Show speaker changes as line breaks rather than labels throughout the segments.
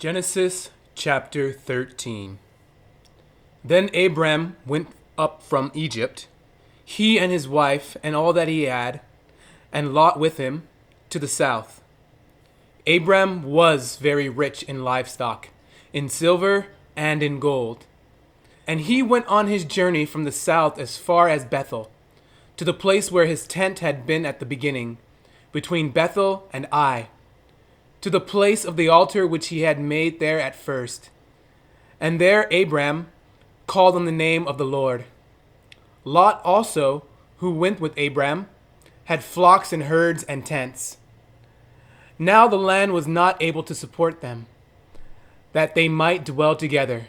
Genesis chapter 13. Then Abram went up from Egypt, he and his wife and all that he had, and Lot with him, to the south. Abram was very rich in livestock, in silver and in gold. And he went on his journey from the south as far as Bethel, to the place where his tent had been at the beginning, between Bethel and Ai, to the place of the altar which he had made there at first. And there Abram called on the name of the Lord. Lot also, who went with Abram, had flocks and herds and tents. Now the land was not able to support them, that they might dwell together,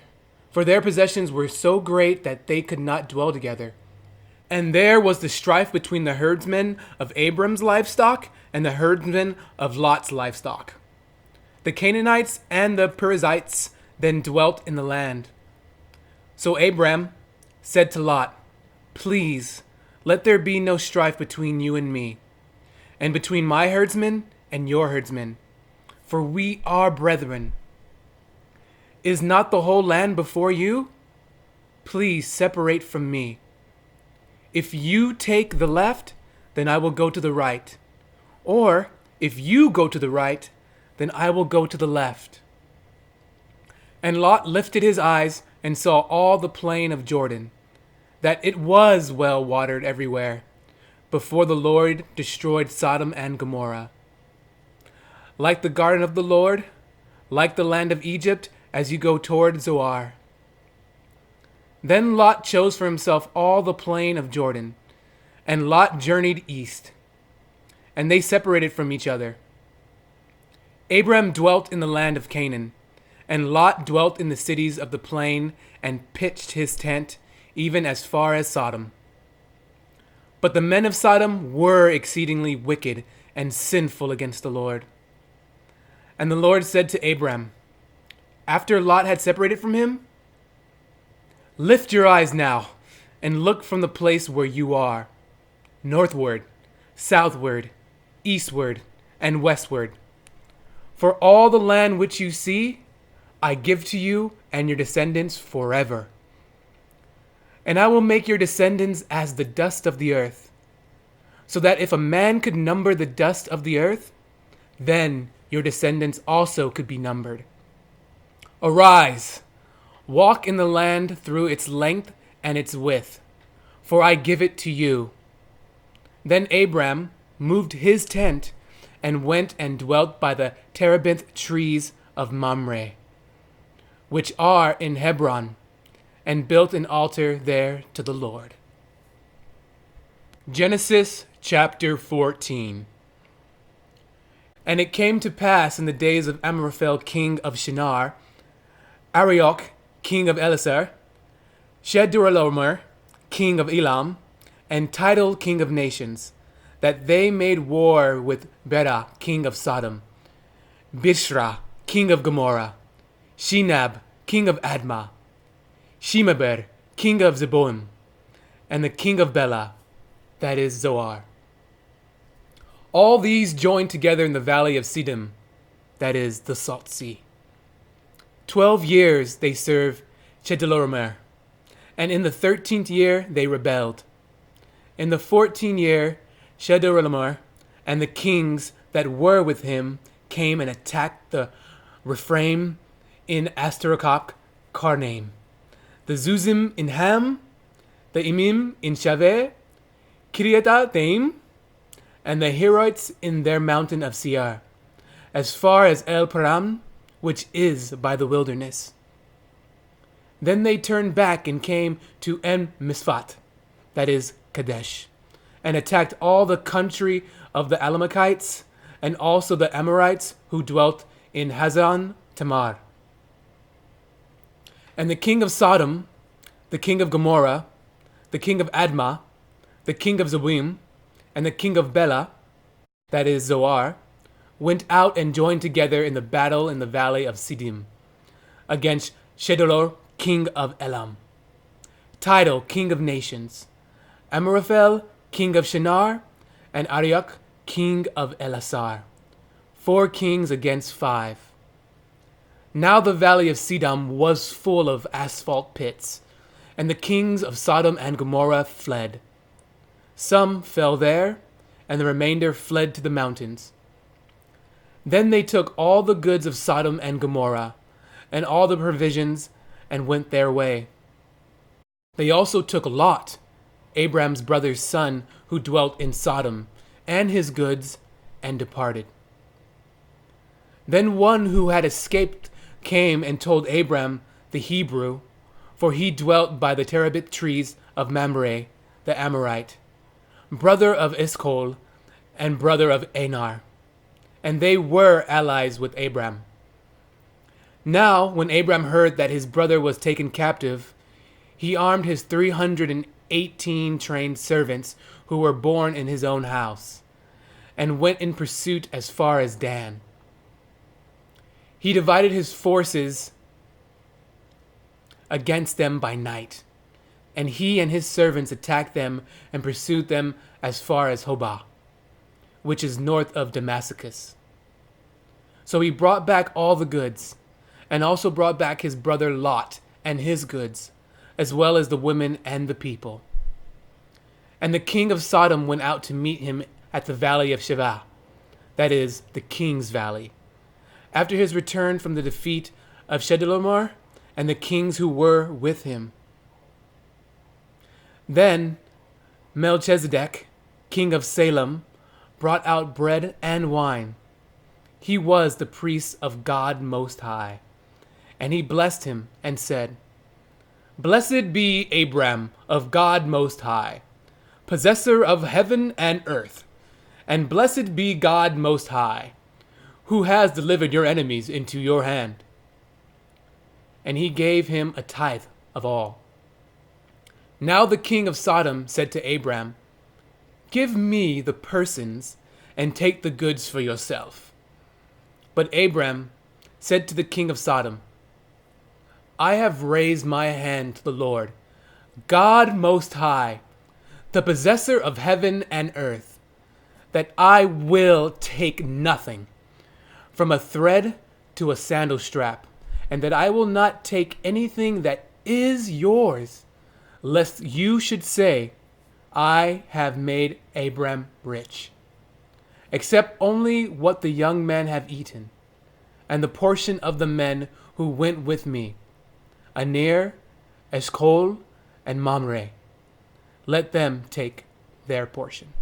for their possessions were so great that they could not dwell together. And there was the strife between the herdsmen of Abram's livestock and the herdsmen of Lot's livestock. The Canaanites and the Perizzites then dwelt in the land. So Abram said to Lot, "Please, let there be no strife between you and me, and between my herdsmen and your herdsmen, for we are brethren. Is not the whole land before you? Please separate from me. If you take the left, then I will go to the right. Or if you go to the right, then I will go to the left." And Lot lifted his eyes and saw all the plain of Jordan, that it was well watered everywhere, before the Lord destroyed Sodom and Gomorrah. Like the garden of the Lord, like the land of Egypt, as you go toward Zoar. Then Lot chose for himself all the plain of Jordan, and Lot journeyed east, and they separated from each other. Abram dwelt in the land of Canaan, and Lot dwelt in the cities of the plain, and pitched his tent, even as far as Sodom. But the men of Sodom were exceedingly wicked and sinful against the Lord. And the Lord said to Abram, after Lot had separated from him, "Lift your eyes now, and look from the place where you are, northward, southward, eastward, and westward. For all the land which you see, I give to you and your descendants forever. And I will make your descendants as the dust of the earth, so that if a man could number the dust of the earth, then your descendants also could be numbered. Arise, walk in the land through its length and its width, for I give it to you." Then Abram moved his tent and went and dwelt by the terebinth trees of Mamre, which are in Hebron, and built an altar there to the Lord. Genesis chapter 14. And it came to pass in the days of Amraphel king of Shinar, Arioch king of Elasar, Chedorlaomer king of Elam, and Tidal king of nations, that they made war with Bera king of Sodom, Bishra king of Gomorrah, Shinab king of Admah, Shemeber king of Zeboim, and the king of Bela, that is Zoar. All these joined together in the valley of Siddim, that is the Salt Sea. 12 years they served Chedorlaomer, and in the 13th year they rebelled. In the 14th year, Chedorlaomer and the kings that were with him came and attacked the Rephaim in Astaroth Karnaim, the Zuzim in Ham, the Emim in Shaveh, Kiriathaim, and the Herites in their mountain of Seir, as far as El Param, which is by the wilderness. Then they turned back and came to En Misfat, that is Kadesh, and attacked all the country of the Amalekites, and also the Amorites who dwelt in Hazan Tamar. And the king of Sodom, the king of Gomorrah, the king of Admah, the king of Zeboim, and the king of Bela, that is Zoar, went out and joined together in the battle in the valley of Siddim, against Chedorlaomer king of Elam, Tidal king of nations, Amraphel king of Shinar, and Arioch king of Elasar, 4 kings against 5. Now the valley of Siddim was full of asphalt pits, and the kings of Sodom and Gomorrah fled. Some fell there, and the remainder fled to the mountains. Then they took all the goods of Sodom and Gomorrah, and all the provisions, and went their way. They also took Lot, Abram's brother's son, who dwelt in Sodom, and his goods, and departed. Then one who had escaped came and told Abram the Hebrew, for he dwelt by the terebinth trees of Mamre, the Amorite, brother of Eshcol, and brother of Anar, and they were allies with Abram. Now, when Abram heard that his brother was taken captive, he armed his 318 trained servants who were born in his own house, and went in pursuit as far as Dan. He divided his forces against them by night, and he and his servants attacked them and pursued them as far as Hobah, which is north of Damascus. So he brought back all the goods, and also brought back his brother Lot and his goods, as well as the women and the people. And the king of Sodom went out to meet him at the valley of Sheva, that is, the king's valley, after his return from the defeat of Chedorlaomer and the kings who were with him. Then Melchizedek, king of Salem, brought out bread and wine. He was the priest of God Most High. And he blessed him and said, "Blessed be Abram of God Most High, possessor of heaven and earth, and blessed be God Most High, who has delivered your enemies into your hand." And he gave him a tithe of all. Now the king of Sodom said to Abram, "Give me the persons and take the goods for yourself." But Abram said to the king of Sodom, "I have raised my hand to the Lord, God Most High, the possessor of heaven and earth, that I will take nothing, from a thread to a sandal strap, and that I will not take anything that is yours, lest you should say, I have made Abram rich, except only what the young men have eaten, and the portion of the men who went with me, Aner, Eshcol, and Mamre. Let them take their portion."